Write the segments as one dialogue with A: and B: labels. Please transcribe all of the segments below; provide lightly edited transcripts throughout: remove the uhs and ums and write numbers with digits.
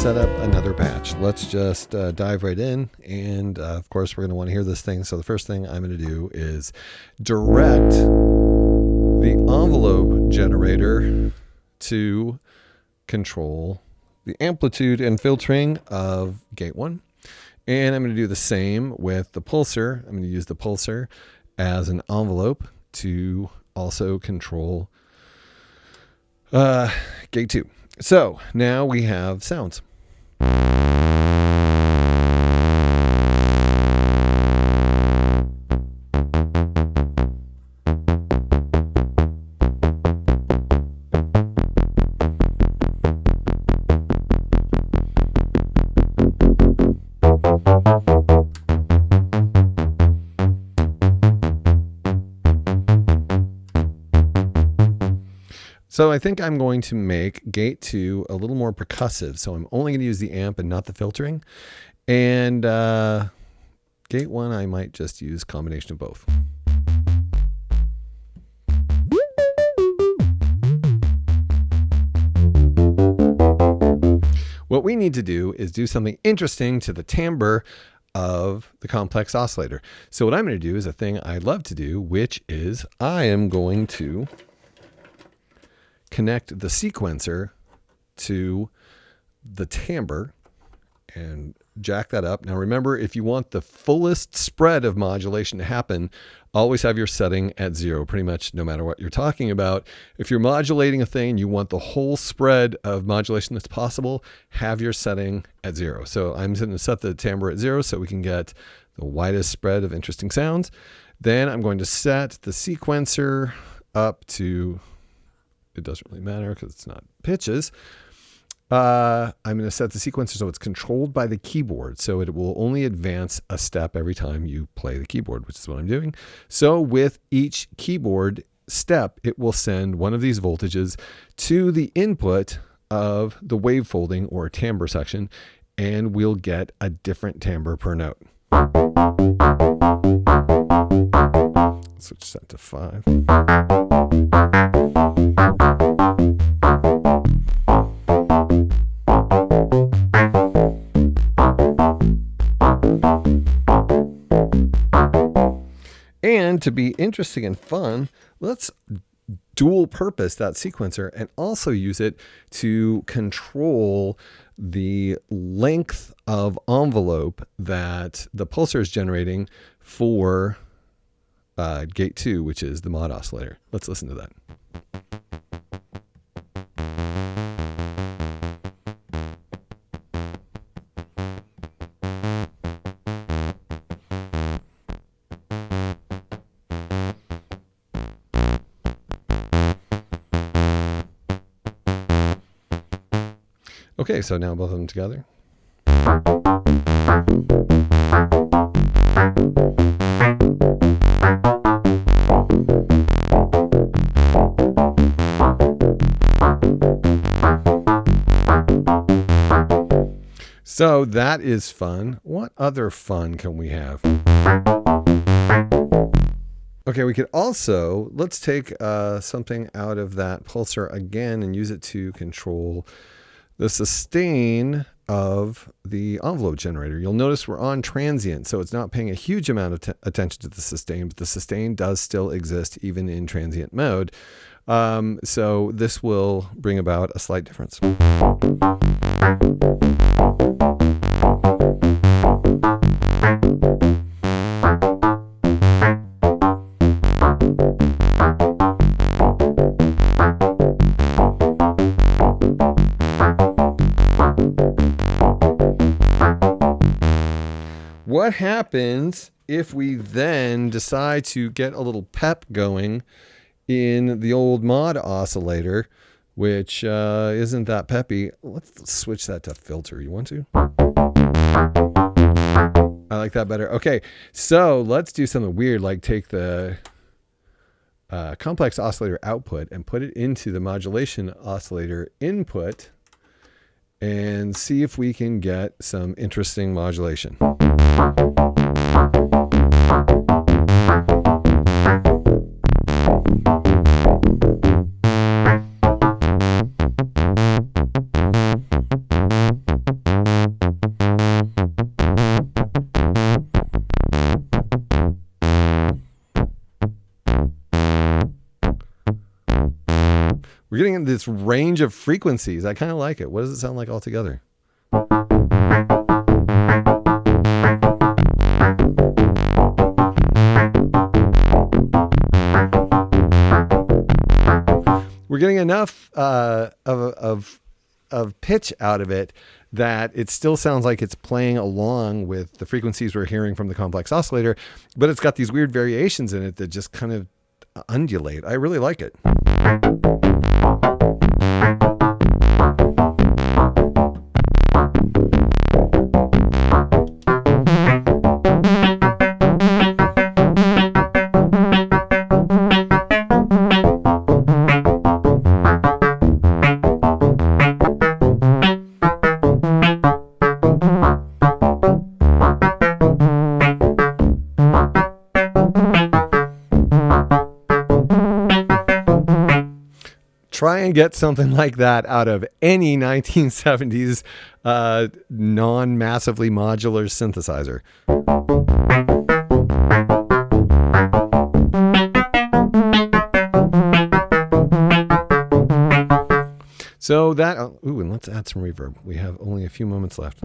A: set up another patch. Let's just dive right in. And of course, we're going to want to hear this thing. So the first thing I'm going to do is direct the envelope generator to control the amplitude and filtering of gate 1. And I'm going to do the same with the pulsar. I'm going to use the pulsar as an envelope to also control gate 2. So now we have sounds. So I think I'm going to make gate 2 a little more percussive. So I'm only going to use the amp and not the filtering. And gate 1, I might just use a combination of both. What we need to do is do something interesting to the timbre of the complex oscillator. So what I'm going to do is a thing I love to do, which is I am going to connect the sequencer to the timbre and jack that up. Now remember, if you want the fullest spread of modulation to happen, always have your setting at 0, pretty much no matter what you're talking about. If you're modulating a thing, you want the whole spread of modulation that's possible, have your setting at 0. So I'm going to set the timbre at 0 so we can get the widest spread of interesting sounds. Then I'm going to set the sequencer up to, it doesn't really matter because it's not pitches. I'm going to set the sequencer so it's controlled by the keyboard. So it will only advance a step every time you play the keyboard, which is what I'm doing. So with each keyboard step, it will send one of these voltages to the input of the wavefolding or timbre section, and we'll get a different timbre per note. Switch that to 5. And to be interesting and fun, let's dual purpose that sequencer and also use it to control the length of envelope that the pulsar is generating for gate 2, which is the mod oscillator. Let's listen to that. Okay, so now both of them together. So that is fun. What other fun can we have? Okay, we could also, let's take something out of that pulsar again and use it to control the sustain of the envelope generator. You'll notice we're on transient, so it's not paying a huge amount of attention to the sustain, but the sustain does still exist even in transient mode. So this will bring about a slight difference. What happens if we then decide to get a little pep going in the old mod oscillator, which isn't that peppy? Let's switch that to filter. You want to? I like that better. Okay, so let's do something weird, like take the complex oscillator output and put it into the modulation oscillator input and see if we can get some interesting modulation. this range of frequencies. I kind of like it. What does it sound like altogether? We're getting enough of pitch out of it that it still sounds like it's playing along with the frequencies we're hearing from the complex oscillator, but it's got these weird variations in it that just kind of undulate. I really like it. Try and get something like that out of any 1970s non-massively modular synthesizer. So that, ooh, and let's add some reverb. We have only a few moments left.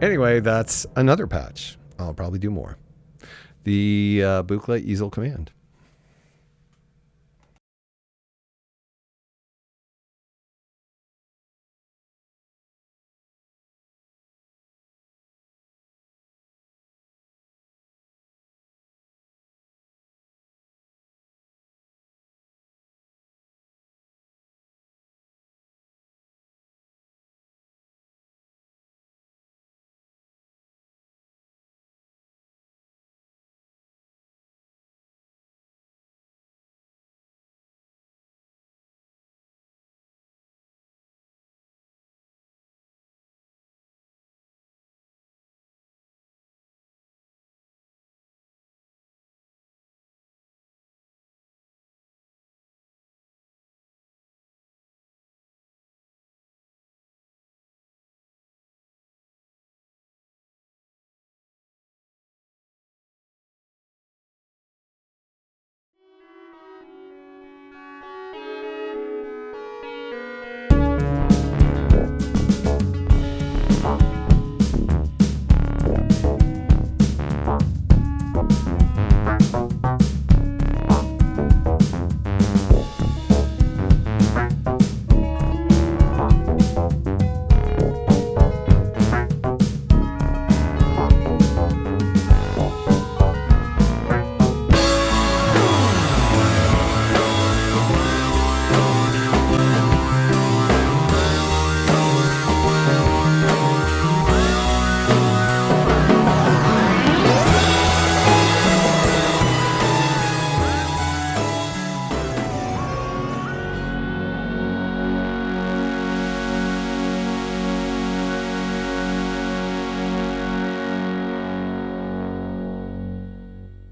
A: Anyway, that's another patch. I'll probably do more. The Buchla Easel Command.